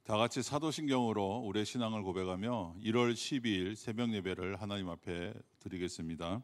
다 같이 사도신경으로 우리의 신앙을 고백하며 1월 12일 새벽 예배를 하나님 앞에 드리겠습니다.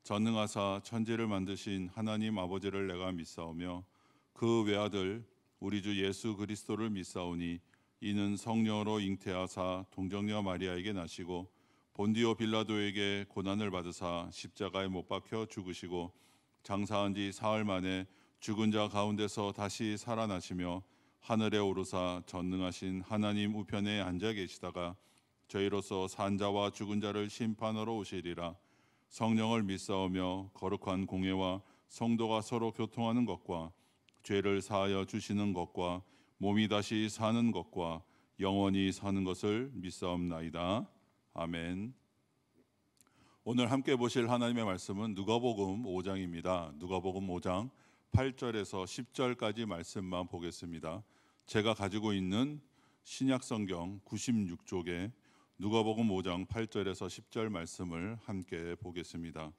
전능하사 천지를 만드신 하나님 아버지를 내가 믿사오며 그 외아들 우리 주 예수 그리스도를 믿사오니 이는 성령으로 잉태하사 동정녀 마리아에게 나시고 본디오 빌라도에게 고난을 받으사 십자가에 못 박혀 죽으시고 장사한 지 사흘 만에 죽은 자 가운데서 다시 살아나시며 하늘에 오르사 전능하신 하나님 우편에 앉아 계시다가 저희로서 산 자와 죽은 자를 심판하러 오시리라. 성령을 믿사오며 거룩한 공예와 성도가 서로 교통하는 것과 죄를 사하여 주시는 것과 몸이 다시 사는 것과 영원히 사는 것을 믿사옵나이다. 아멘. 오늘 함께 보실 하나님의 말씀은 누가복음 5장입니다. 누가복음 5장 8절에서 10절까지 말씀만 보겠습니다. 제가 가지고 있는 신약성경 96쪽에 누가복음 5장 8절에서 10절 말씀을 함께 보겠습니다.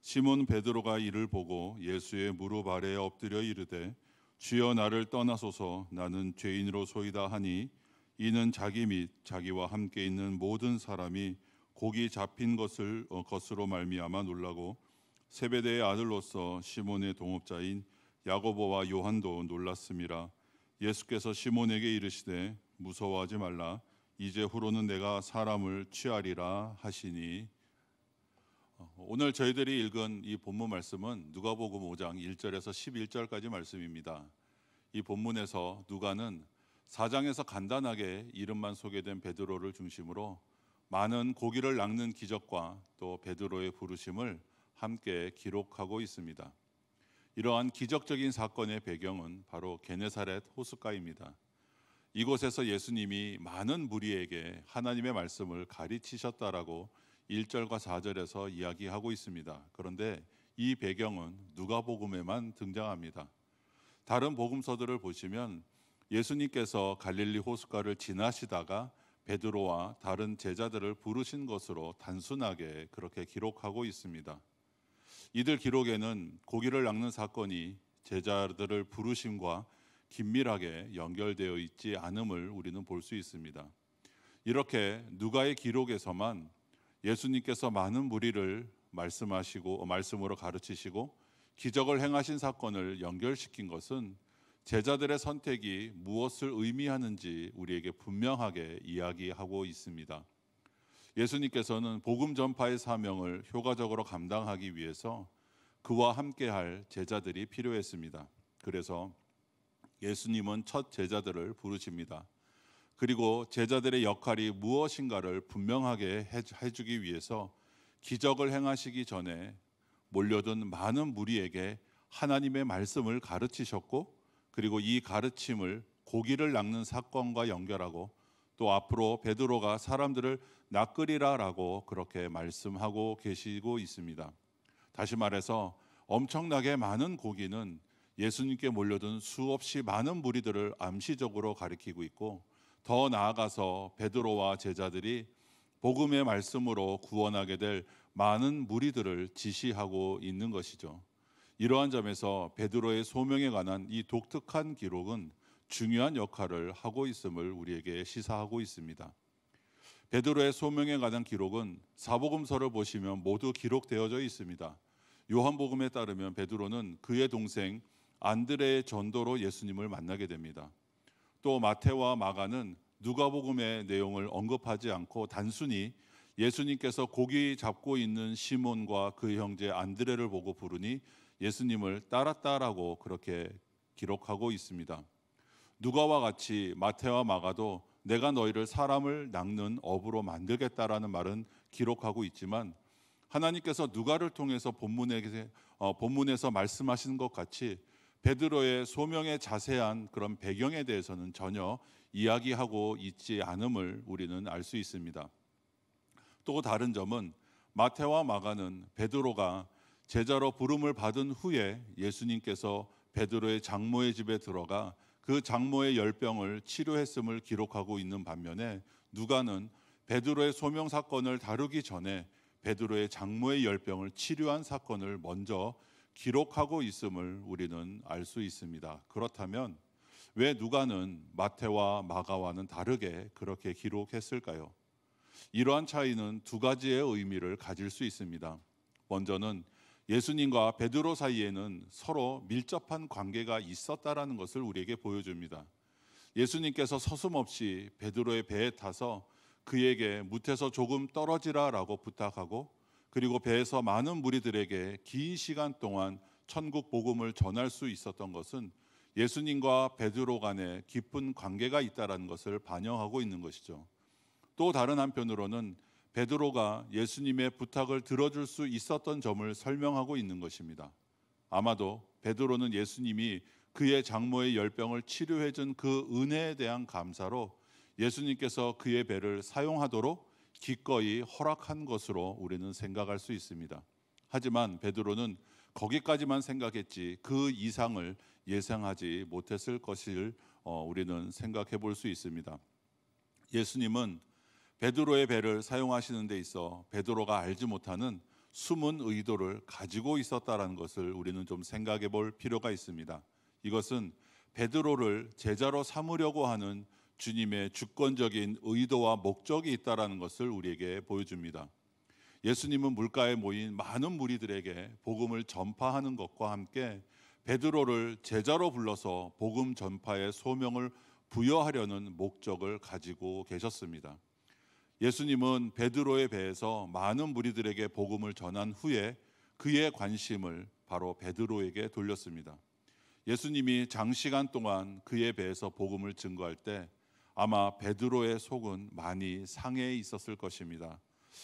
시몬 베드로가 이를 보고 예수의 무릎 아래에 엎드려 이르되 주여 나를 떠나소서 나는 죄인으로 소이다 하니 이는 자기 및 자기와 함께 있는 모든 사람이 곡이 잡힌 것으로 말미암아 놀라고 세베대의 아들로서 시몬의 동업자인 야고보와 요한도 놀랐음이라. 예수께서 시몬에게 이르시되 무서워하지 말라 이제 후로는 내가 사람을 취하리라 하시니. 오늘 저희들이 읽은 이 본문 말씀은 누가복음 5장 1절에서 11절까지 말씀입니다. 이 본문에서 누가는 4장에서 간단하게 이름만 소개된 베드로를 중심으로 많은 고기를 낚는 기적과 또 베드로의 부르심을 함께 기록하고 있습니다. 이러한 기적적인 사건의 배경은 바로 게네사렛 호숫가입니다. 이곳에서 예수님이 많은 무리에게 하나님의 말씀을 가르치셨다라고 1절과 4절에서 이야기하고 있습니다. 그런데 이 배경은 누가복음에만 등장합니다. 다른 복음서들을 보시면 예수님께서 갈릴리 호숫가를 지나시다가 베드로와 다른 제자들을 부르신 것으로 단순하게 그렇게 기록하고 있습니다. 이들 기록에는 고기를 낚는 사건이 제자들을 부르심과 긴밀하게 연결되어 있지 않음을 우리는 볼 수 있습니다. 이렇게 누가의 기록에서만 예수님께서 많은 무리를 말씀으로 가르치시고 기적을 행하신 사건을 연결시킨 것은 제자들의 선택이 무엇을 의미하는지 우리에게 분명하게 이야기하고 있습니다. 예수님께서는 복음 전파의 사명을 효과적으로 감당하기 위해서 그와 함께할 제자들이 필요했습니다. 그래서 예수님은 첫 제자들을 부르십니다. 그리고 제자들의 역할이 무엇인가를 분명하게 해주기 위해서 기적을 행하시기 전에 몰려든 많은 무리에게 하나님의 말씀을 가르치셨고, 그리고 이 가르침을 고기를 낚는 사건과 연결하고 또 앞으로 베드로가 사람들을 낚으리라라고 그렇게 말씀하고 계시고 있습니다. 다시 말해서 엄청나게 많은 고기는 예수님께 몰려든 수없이 많은 무리들을 암시적으로 가리키고 있고, 더 나아가서 베드로와 제자들이 복음의 말씀으로 구원하게 될 많은 무리들을 지시하고 있는 것이죠. 이러한 점에서 베드로의 소명에 관한 이 독특한 기록은 중요한 역할을 하고 있음을 우리에게 시사하고 있습니다. 베드로의 소명에 관한 기록은 사복음서를 보시면 모두 기록되어져 있습니다. 요한복음에 따르면 베드로는 그의 동생 안드레의 전도로 예수님을 만나게 됩니다. 또 마태와 마가는 누가복음의 내용을 언급하지 않고 단순히 예수님께서 고기 잡고 있는 시몬과 그 형제 안드레를 보고 부르니 예수님을 따랐다라고 그렇게 기록하고 있습니다. 누가와 같이 마태와 마가도 내가 너희를 사람을 낚는 어부로 만들겠다라는 말은 기록하고 있지만, 하나님께서 누가를 통해서 본문에서 말씀하시는 것 같이 베드로의 소명의 자세한 그런 배경에 대해서는 전혀 이야기하고 있지 않음을 우리는 알 수 있습니다. 또 다른 점은 마태와 마가는 베드로가 제자로 부름을 받은 후에 예수님께서 베드로의 장모의 집에 들어가 그 장모의 열병을 치료했음을 기록하고 있는 반면에, 누가는 베드로의 소명 사건을 다루기 전에 베드로의 장모의 열병을 치료한 사건을 먼저 기록하고 있음을 우리는 알 수 있습니다. 그렇다면 왜 누가는 마태와 마가와는 다르게 그렇게 기록했을까요? 이러한 차이는 두 가지의 의미를 가질 수 있습니다. 먼저는 예수님과 베드로 사이에는 서로 밀접한 관계가 있었다라는 것을 우리에게 보여줍니다. 예수님께서 서슴없이 베드로의 배에 타서 그에게 무태서 조금 떨어지라라고 부탁하고, 그리고 배에서 많은 무리들에게 긴 시간 동안 천국 복음을 전할 수 있었던 것은 예수님과 베드로 간에 깊은 관계가 있다라는 것을 반영하고 있는 것이죠. 또 다른 한편으로는 베드로가 예수님의 부탁을 들어줄 수 있었던 점을 설명하고 있는 것입니다. 아마도 베드로는 예수님이 그의 장모의 열병을 치료해 준 그 은혜에 대한 감사로 예수님께서 그의 배를 사용하도록 기꺼이 허락한 것으로 우리는 생각할 수 있습니다. 하지만 베드로는 거기까지만 생각했지 그 이상을 예상하지 못했을 것을 우리는 생각해 볼 수 있습니다. 예수님은 베드로의 배를 사용하시는 데 있어 베드로가 알지 못하는 숨은 의도를 가지고 있었다라는 것을 우리는 좀 생각해 볼 필요가 있습니다. 이것은 베드로를 제자로 삼으려고 하는 주님의 주권적인 의도와 목적이 있다라는 것을 우리에게 보여줍니다. 예수님은 물가에 모인 많은 무리들에게 복음을 전파하는 것과 함께 베드로를 제자로 불러서 복음 전파의 소명을 부여하려는 목적을 가지고 계셨습니다. 예수님은 베드로의 배에서 많은 무리들에게 복음을 전한 후에 그의 관심을 바로 베드로에게 돌렸습니다. 예수님이 장시간 동안 그의 배에서 복음을 증거할 때 아마 베드로의 속은 많이 상해 있었을 것입니다.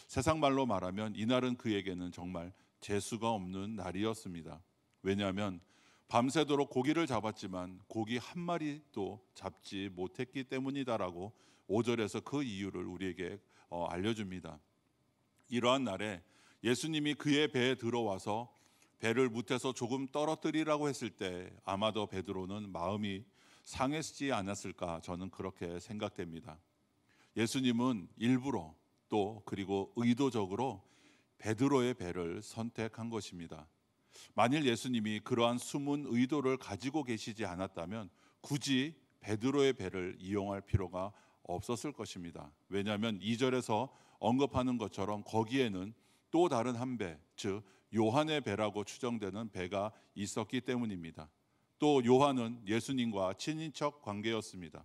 세상 말로 말하면 이날은 그에게는 정말 재수가 없는 날이었습니다. 왜냐하면 밤새도록 고기를 잡았지만 고기 한 마리도 잡지 못했기 때문이다라고 5절에서 그 이유를 우리에게 알려줍니다. 이러한 날에 예수님이 그의 배에 들어와서 배를 무태서 조금 떨어뜨리라고 했을 때 아마도 베드로는 마음이 상했지 않았을까, 저는 그렇게 생각됩니다. 예수님은 일부러 또 그리고 의도적으로 베드로의 배를 선택한 것입니다. 만일 예수님이 그러한 숨은 의도를 가지고 계시지 않았다면 굳이 베드로의 배를 이용할 필요가 없었을 것입니다. 왜냐하면 2절에서 언급하는 것처럼 거기에는 또 다른 한 배, 즉 요한의 배라고 추정되는 배가 있었기 때문입니다. 또 요한은 예수님과 친인척 관계였습니다.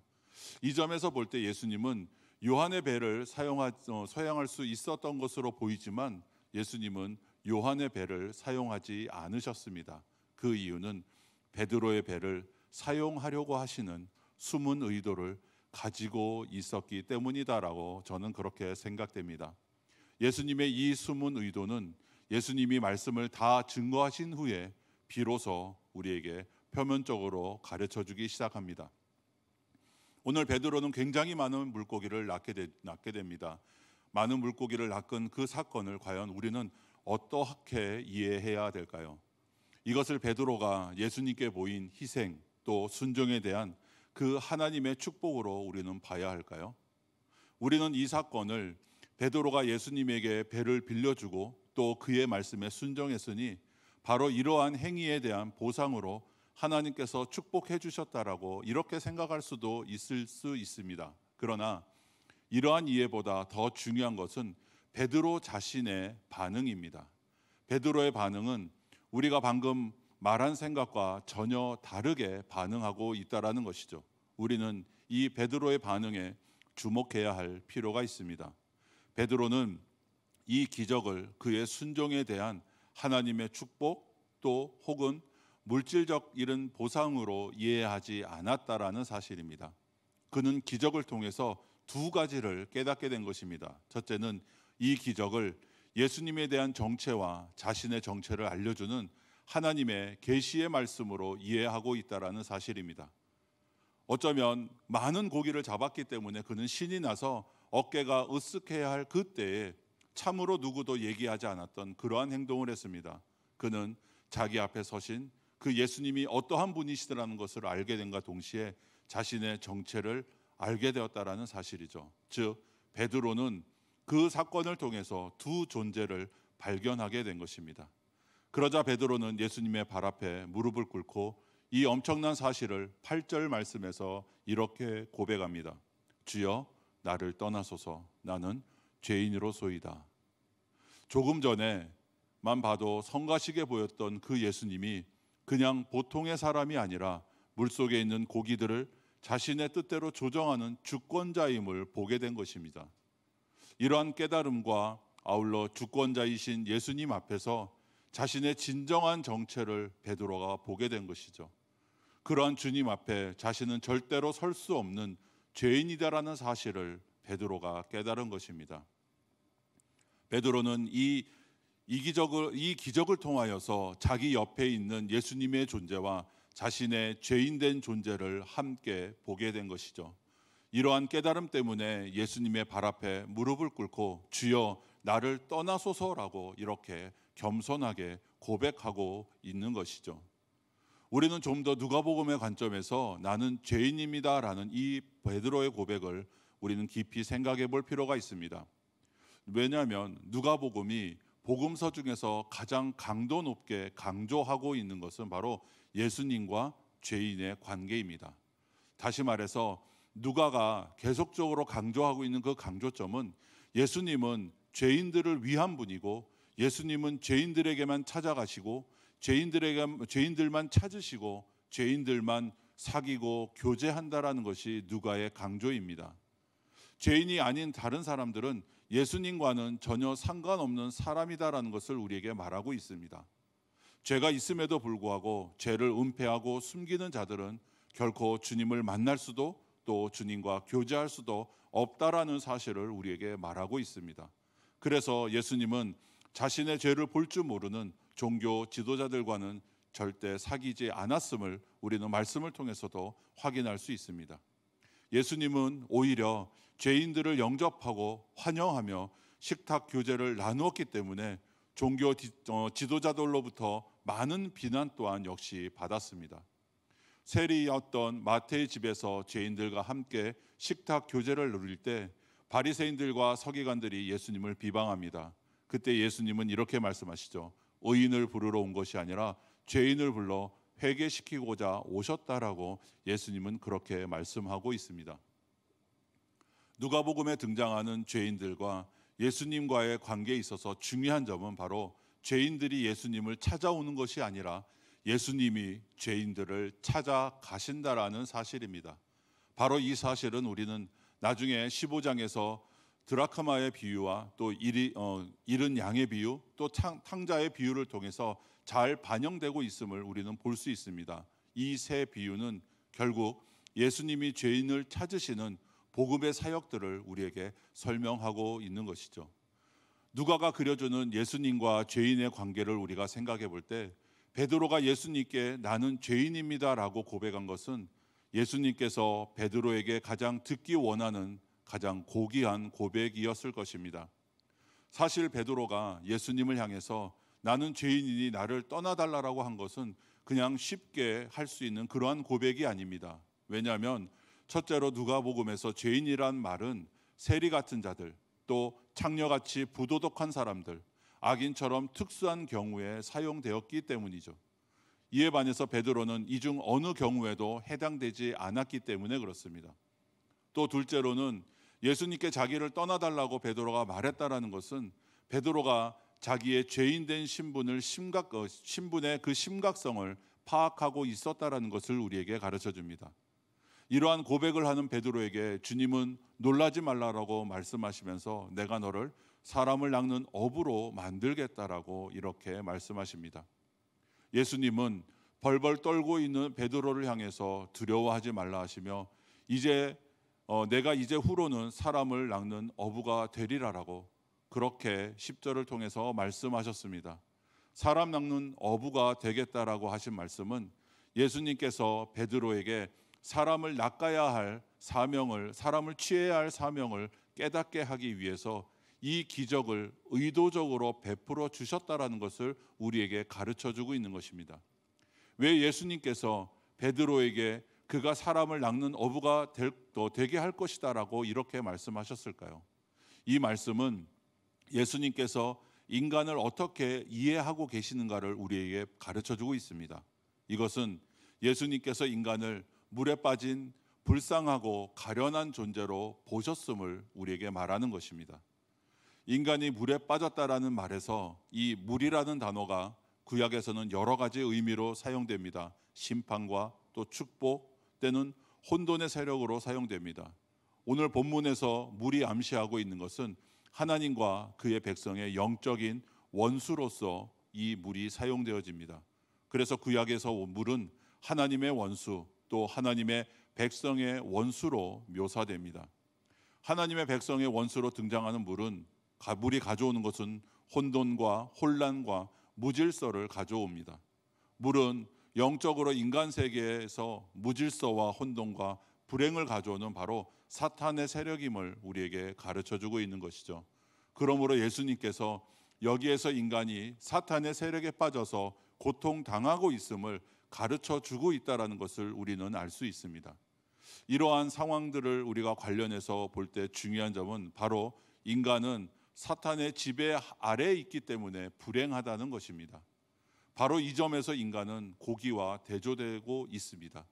이 점에서 볼 때 예수님은 요한의 배를 사용할 수 있었던 것으로 보이지만 예수님은 요한의 배를 사용하지 않으셨습니다. 그 이유는 베드로의 배를 사용하려고 하시는 숨은 의도를 가지고 있었기 때문이다라고 저는 그렇게 생각됩니다. 예수님의 이 숨은 의도는 예수님이 말씀을 다 증거하신 후에 비로소 우리에게 표면적으로 가르쳐 주기 시작합니다. 오늘 베드로는 굉장히 많은 물고기를 낚게 됩니다. 많은 물고기를 낚은 그 사건을 과연 우리는 어떻게 이해해야 될까요? 이것을 베드로가 예수님께 보인 희생 또 순종에 대한 그 하나님의 축복으로 우리는 봐야 할까요? 우리는 이 사건을 베드로가 예수님에게 배를 빌려주고 또 그의 말씀에 순종했으니 바로 이러한 행위에 대한 보상으로 하나님께서 축복해 주셨다라고 이렇게 생각할 수도 있을 수 있습니다. 그러나 이러한 이해보다 더 중요한 것은 베드로 자신의 반응입니다. 베드로의 반응은 우리가 방금 말한 생각과 전혀 다르게 반응하고 있다라는 것이죠. 우리는 이 베드로의 반응에 주목해야 할 필요가 있습니다. 베드로는 이 기적을 그의 순종에 대한 하나님의 축복 또 혹은 물질적 이런 보상으로 이해하지 않았다라는 사실입니다. 그는 기적을 통해서 두 가지를 깨닫게 된 것입니다. 첫째는 이 기적을 예수님에 대한 정체와 자신의 정체를 알려주는 하나님의 계시의 말씀으로 이해하고 있다라는 사실입니다. 어쩌면 많은 고기를 잡았기 때문에 그는 신이 나서 어깨가 으쓱해야 할 그때에 참으로 누구도 얘기하지 않았던 그러한 행동을 했습니다. 그는 자기 앞에 서신 그 예수님이 어떠한 분이시더라는 것을 알게 된과 동시에 자신의 정체를 알게 되었다라는 사실이죠. 즉 베드로는 그 사건을 통해서 두 존재를 발견하게 된 것입니다. 그러자 베드로는 예수님의 발 앞에 무릎을 꿇고 이 엄청난 사실을 8절 말씀에서 이렇게 고백합니다. 주여 나를 떠나소서 나는 죄인으로소이다. 조금 전에만 봐도 성가시게 보였던 그 예수님이 그냥 보통의 사람이 아니라 물속에 있는 고기들을 자신의 뜻대로 조정하는 주권자임을 보게 된 것입니다. 이러한 깨달음과 아울러 주권자이신 예수님 앞에서 자신의 진정한 정체를 베드로가 보게 된 것이죠. 그러한 주님 앞에 자신은 절대로 설 수 없는 죄인이다라는 사실을 베드로가 깨달은 것입니다. 베드로는 이 기적을 통하여서 자기 옆에 있는 예수님의 존재와 자신의 죄인된 존재를 함께 보게 된 것이죠. 이러한 깨달음 때문에 예수님의 발 앞에 무릎을 꿇고 주여 나를 떠나소서라고 이렇게 겸손하게 고백하고 있는 것이죠. 우리는 좀 더 누가복음의 관점에서 나는 죄인입니다라는 이 베드로의 고백을 우리는 깊이 생각해 볼 필요가 있습니다. 왜냐하면 누가복음이 복음서 중에서 가장 강도 높게 강조하고 있는 것은 바로 예수님과 죄인의 관계입니다. 다시 말해서 누가가 계속적으로 강조하고 있는 그 강조점은 예수님은 죄인들을 위한 분이고 예수님은 죄인들에게만 찾아가시고 죄인들만 찾으시고 죄인들만 사귀고 교제한다라는 것이 누가의 강조입니다. 죄인이 아닌 다른 사람들은 예수님과는 전혀 상관없는 사람이다라는 것을 우리에게 말하고 있습니다. 죄가 있음에도 불구하고 죄를 은폐하고 숨기는 자들은 결코 주님을 만날 수도 또 주님과 교제할 수도 없다라는 사실을 우리에게 말하고 있습니다. 그래서 예수님은 자신의 죄를 볼 줄 모르는 종교 지도자들과는 절대 사귀지 않았음을 우리는 말씀을 통해서도 확인할 수 있습니다. 예수님은 오히려 죄인들을 영접하고 환영하며 식탁 교제를 나누었기 때문에 종교 지도자들로부터 많은 비난 또한 역시 받았습니다. 세리였던 마태의 집에서 죄인들과 함께 식탁 교제를 누릴 때 바리새인들과 서기관들이 예수님을 비방합니다. 그때 예수님은 이렇게 말씀하시죠. 의인을 부르러 온 것이 아니라 죄인을 불러 회개시키고자 오셨다라고 예수님은 그렇게 말씀하고 있습니다. 누가복음에 등장하는 죄인들과 예수님과의 관계에 있어서 중요한 점은 바로 죄인들이 예수님을 찾아오는 것이 아니라 예수님이 죄인들을 찾아가신다라는 사실입니다. 바로 이 사실은 우리는 나중에 15장에서 드라크마의 비유와 또 잃은 양의 비유, 또 탕자의 비유를 통해서 잘 반영되고 있음을 우리는 볼 수 있습니다. 이 세 비유는 결국 예수님이 죄인을 찾으시는 복음의 사역들을 우리에게 설명하고 있는 것이죠. 누가가 그려주는 예수님과 죄인의 관계를 우리가 생각해 볼 때 베드로가 예수님께 나는 죄인입니다라고 고백한 것은 예수님께서 베드로에게 가장 듣기 원하는 가장 고귀한 고백이었을 것입니다. 사실 베드로가 예수님을 향해서 나는 죄인이니 나를 떠나달라고 한 것은 그냥 쉽게 할 수 있는 그러한 고백이 아닙니다. 왜냐하면 첫째로 누가복음에서 죄인이란 말은 세리 같은 자들, 또 창녀같이 부도덕한 사람들, 악인처럼 특수한 경우에 사용되었기 때문이죠. 이에 반해서 베드로는 이 중 어느 경우에도 해당되지 않았기 때문에 그렇습니다. 또 둘째로는 예수님께 자기를 떠나달라고 베드로가 말했다라는 것은 베드로가 자기의 죄인된 신분의 그 심각성을 파악하고 있었다라는 것을 우리에게 가르쳐 줍니다. 이러한 고백을 하는 베드로에게 주님은 놀라지 말라라고 말씀하시면서 내가 너를 사람을 낚는 어부로 만들겠다라고 이렇게 말씀하십니다. 예수님은 벌벌 떨고 있는 베드로를 향해서 두려워하지 말라 하시며 내가 이제 후로는 사람을 낚는 어부가 되리라라고 그렇게 10절을 통해서 말씀하셨습니다. 사람 낚는 어부가 되겠다라고 하신 말씀은 예수님께서 베드로에게 사람을 낚아야 할 사명을, 사람을 취해야 할 사명을 깨닫게 하기 위해서 이 기적을 의도적으로 베풀어 주셨다라는 것을 우리에게 가르쳐 주고 있는 것입니다. 왜 예수님께서 베드로에게 그가 사람을 낚는 어부가 되게 할 것이다라고 이렇게 말씀하셨을까요? 이 말씀은 예수님께서 인간을 어떻게 이해하고 계시는가를 우리에게 가르쳐 주고 있습니다. 이것은 예수님께서 인간을 물에 빠진 불쌍하고 가련한 존재로 보셨음을 우리에게 말하는 것입니다. 인간이 물에 빠졌다라는 말에서 이 물이라는 단어가 구약에서는 여러 가지 의미로 사용됩니다. 심판과 또 축복 때는 혼돈의 세력으로 사용됩니다. 오늘 본문에서 물이 암시하고 있는 것은 하나님과 그의 백성의 영적인 원수로서 이 물이 사용되어집니다. 그래서 구약에서 물은 하나님의 원수, 또 하나님의 백성의 원수로 묘사됩니다. 하나님의 백성의 원수로 등장하는 물이 가져오는 것은 혼돈과 혼란과 무질서를 가져옵니다. 물은 영적으로 인간 세계에서 무질서와 혼돈과 불행을 가져오는 바로 사탄의 세력임을 우리에게 가르쳐주고 있는 것이죠. 그러므로 예수님께서 여기에서 인간이 사탄의 세력에 빠져서 고통당하고 있음을 가르쳐주고 있다는 것을 우리는 알 수 있습니다. 이러한 상황들을 우리가 관련해서 볼 때 중요한 점은 바로 인간은 사탄의 지배 아래에 있기 때문에 불행하다는 것입니다. 바로 이 점에서 인간은 고기와 대조되고 있습니다.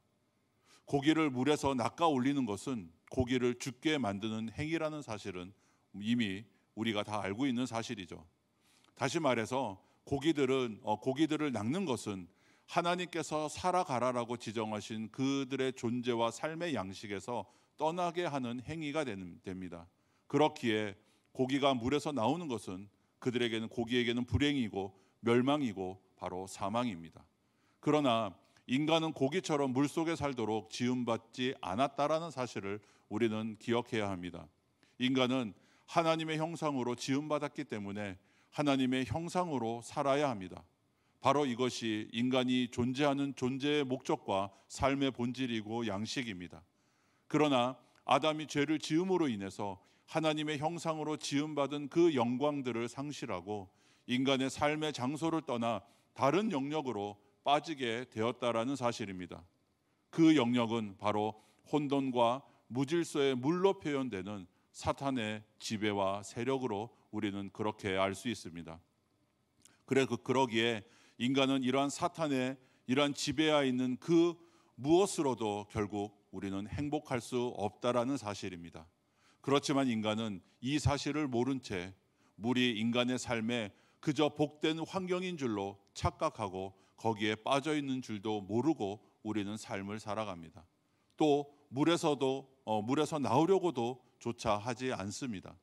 고기를 물에서 낚아 올리는 것은 고기를 죽게 만드는 행위라는 사실은 이미 우리가 다 알고 있는 사실이죠. 다시 말해서 고기들을 낚는 것은 하나님께서 살아가라라고 지정하신 그들의 존재와 삶의 양식에서 떠나게 하는 행위가 됩니다. 그렇기에 고기가 물에서 나오는 것은 고기에게는 불행이고 멸망이고 바로 사망입니다. 그러나 인간은 고기처럼 물속에 살도록 지음받지 않았다라는 사실을 우리는 기억해야 합니다. 인간은 하나님의 형상으로 지음받았기 때문에 하나님의 형상으로 살아야 합니다. 바로 이것이 인간이 존재하는 존재의 목적과 삶의 본질이고 양식입니다. 그러나 아담이 죄를 지음으로 인해서 하나님의 형상으로 지음받은 그 영광들을 상실하고 인간의 삶의 장소를 떠나 다른 영역으로 빠지게 되었다라는 사실입니다. 그 영역은 바로 혼돈과 무질서의 물로 표현되는 사탄의 지배와 세력으로 우리는 그렇게 알 수 있습니다. 그러기에 인간은 이러한 사탄의 이러한 지배하에 있는 그 무엇으로도 결국 우리는 행복할 수 없다라는 사실입니다. 그렇지만 인간은 이 사실을 모른 채 물이 인간의 삶에 그저 복된 환경인 줄로 착각하고 거기에 빠져 있는 줄도 모르고 우리는 삶을 살아갑니다. 또 물에서 나오려고도 조차 하지 않습니다.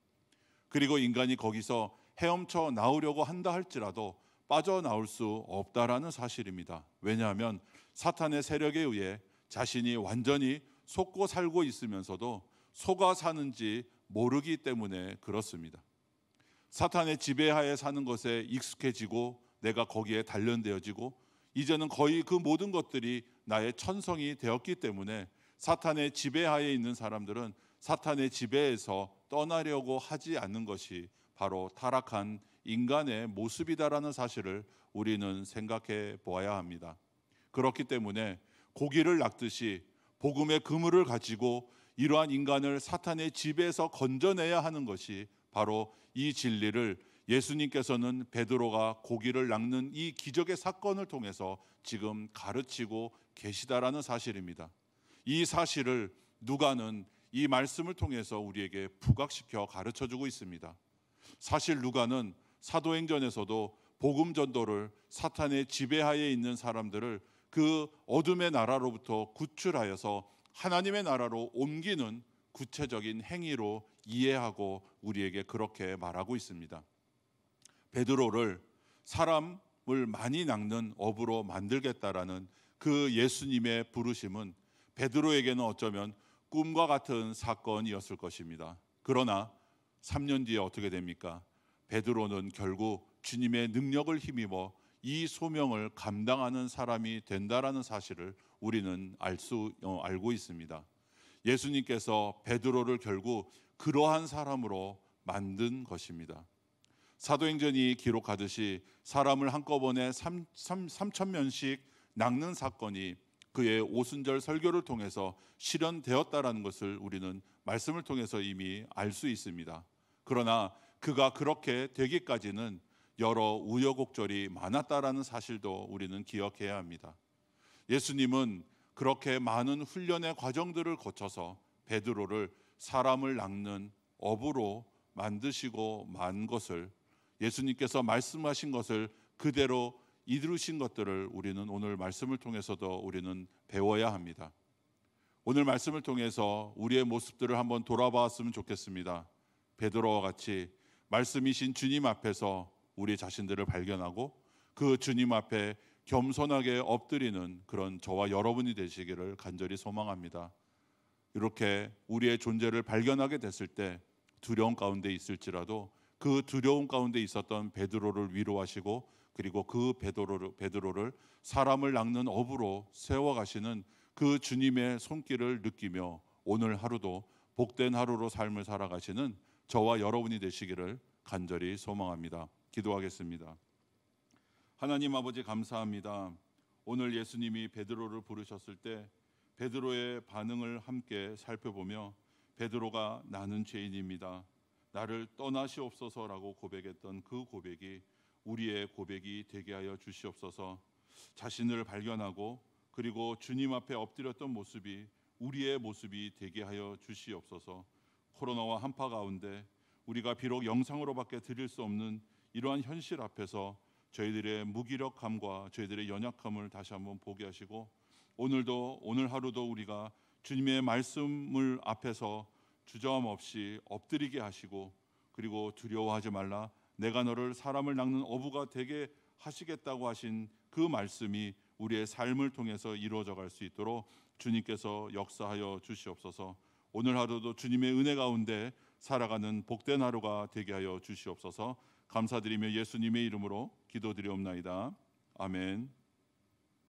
그리고 인간이 거기서 헤엄쳐 나오려고 한다 할지라도 빠져나올 수 없다라는 사실입니다. 왜냐하면 사탄의 세력에 의해 자신이 완전히 속고 살고 있으면서도 속아 사는지 모르기 때문에 그렇습니다. 사탄의 지배하에 사는 것에 익숙해지고 내가 거기에 단련되어지고 이제는 거의 그 모든 것들이 나의 천성이 되었기 때문에 사탄의 지배하에 있는 사람들은 사탄의 지배에서 떠나려고 하지 않는 것이 바로 타락한 인간의 모습이다라는 사실을 우리는 생각해 보아야 합니다. 그렇기 때문에 고기를 낚듯이 복음의 그물을 가지고 이러한 인간을 사탄의 지배에서 건져내야 하는 것이 바로 이 진리를 예수님께서는 베드로가 고기를 낚는 이 기적의 사건을 통해서 지금 가르치고 계시다라는 사실입니다. 이 사실을 누가는 이 말씀을 통해서 우리에게 부각시켜 가르쳐주고 있습니다. 사실 누가는 사도행전에서도 복음 전도를 사탄의 지배하에 있는 사람들을 그 어둠의 나라로부터 구출하여서 하나님의 나라로 옮기는 구체적인 행위로 이해하고 우리에게 그렇게 말하고 있습니다. 베드로를 사람을 많이 낚는 어부로 만들겠다라는 그 예수님의 부르심은 베드로에게는 어쩌면 꿈과 같은 사건이었을 것입니다. 그러나 3년 뒤에 어떻게 됩니까? 베드로는 결국 주님의 능력을 힘입어 이 소명을 감당하는 사람이 된다라는 사실을 우리는 알고 있습니다. 예수님께서 베드로를 결국 그러한 사람으로 만든 것입니다. 사도행전이 기록하듯이 사람을 한꺼번에 3,000명씩 낚는 사건이 그의 오순절 설교를 통해서 실현되었다라는 것을 우리는 말씀을 통해서 이미 알 수 있습니다. 그러나 그가 그렇게 되기까지는 여러 우여곡절이 많았다라는 사실도 우리는 기억해야 합니다. 예수님은 그렇게 많은 훈련의 과정들을 거쳐서 베드로를 사람을 낚는 어부로 만드시고 만 것을, 예수님께서 말씀하신 것을 그대로 이루신 것들을 우리는 오늘 말씀을 통해서도 우리는 배워야 합니다. 오늘 말씀을 통해서 우리의 모습들을 한번 돌아봤으면 좋겠습니다. 베드로와 같이 말씀이신 주님 앞에서 우리 자신들을 발견하고 그 주님 앞에 겸손하게 엎드리는 그런 저와 여러분이 되시기를 간절히 소망합니다. 이렇게 우리의 존재를 발견하게 됐을 때 두려움 가운데 있을지라도 그 두려움 가운데 있었던 베드로를 위로하시고 그리고 그 베드로를 사람을 낚는 어부로 세워가시는 그 주님의 손길을 느끼며 오늘 하루도 복된 하루로 삶을 살아가시는 저와 여러분이 되시기를 간절히 소망합니다. 기도하겠습니다. 하나님 아버지 감사합니다. 오늘 예수님이 베드로를 부르셨을 때 베드로의 반응을 함께 살펴보며 베드로가 나는 죄인입니다. 나를 떠나시옵소서라고 고백했던 그 고백이 우리의 고백이 되게 하여 주시옵소서. 자신을 발견하고 그리고 주님 앞에 엎드렸던 모습이 우리의 모습이 되게 하여 주시옵소서. 코로나와 한파 가운데 우리가 비록 영상으로밖에 드릴 수 없는 이러한 현실 앞에서 저희들의 무기력함과 저희들의 연약함을 다시 한번 보게 하시고 오늘 하루도 우리가 주님의 말씀을 앞에서 주저함 없이 엎드리게 하시고 그리고 두려워하지 말라 내가 너를 사람을 낚는 어부가 되게 하시겠다고 하신 그 말씀이 우리의 삶을 통해서 이루어져 갈 수 있도록 주님께서 역사하여 주시옵소서. 오늘 하루도 주님의 은혜 가운데 살아가는 복된 하루가 되게 하여 주시옵소서. 감사드리며 예수님의 이름으로 기도드리옵나이다. 아멘.